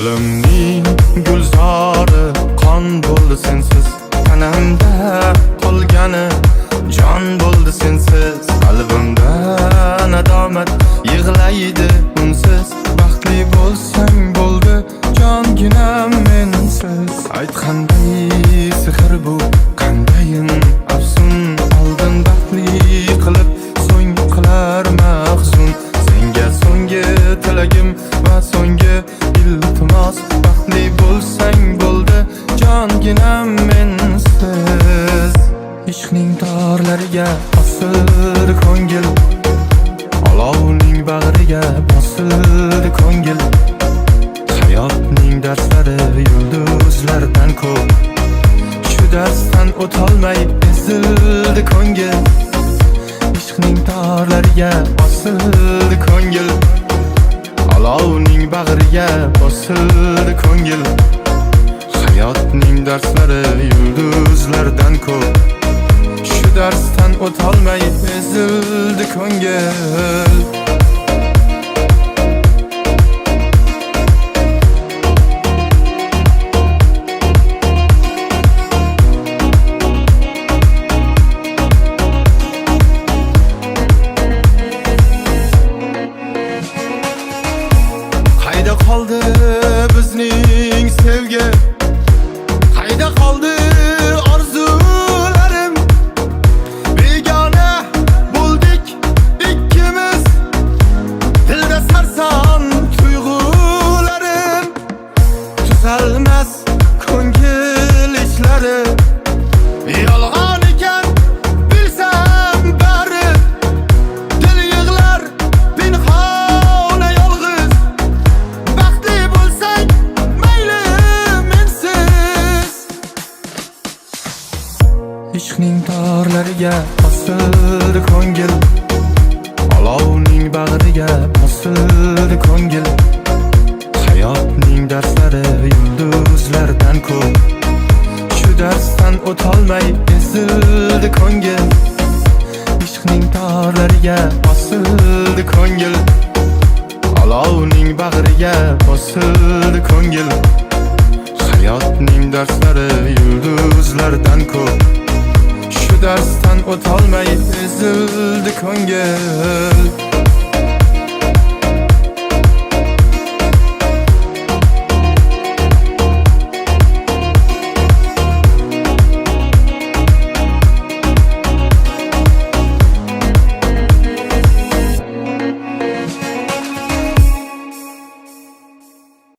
Dilimning gulzori qon bo'ldi sensiz, tanamda qolgani jon bo'ldi sensiz. Qalbimda nadomat yig'laydi unsiz. Baxtli bo'lsang bo'ldi jonginam mensiz. Aytganday sehr bu qandayin afsun, oldin baxtli qilib so'ng qilar mahzun. Senga so'nggi tilagim va so'nggi iltimos, baxtli bo'lsang bo'ldi jonginam mensiz. Ishqning torlariga bosildi ko'ngil, olovning bag'riga bosildi ko'ngil. Hayotning darslari yulduzlardan ko'p, shu darsdan o'tolmay ezildi ko'ngil. Ishqning torlariga bosildi ko'ngil, olovning bag'riga bosildi ko'ngil. Hayotning darslari yulduzlardan ko'p, shu darsdan o'tolmay ezildi ko'ngil. Qayda qoldi bizning sevgi? Qayda qoldi orzularim? Begona bo'ldik ikkimiz, dilda sarson tuyg'ularim. Tuzalmas ko'ngil ishlari, yolg'on ekan bilsam bari. Dil yig'lar pinhona yolg'iz, baxtli bo'lsang mayli mensiz. Ishqning torlariga bosildi ko'ngil, olovning bag'riga bosildi ko'ngil. Hayotning darslari yulduzlardan ko'p, shu darsdan o'tolmay ezildi ko'ngil. Ishqning torlariga bosildi ko'ngil, olovning bag'riga bosildi ko'ngil. Hayotning darslari yulduzlardan ko'p, shu darsdan o'tolmay ezildi ko'ngil.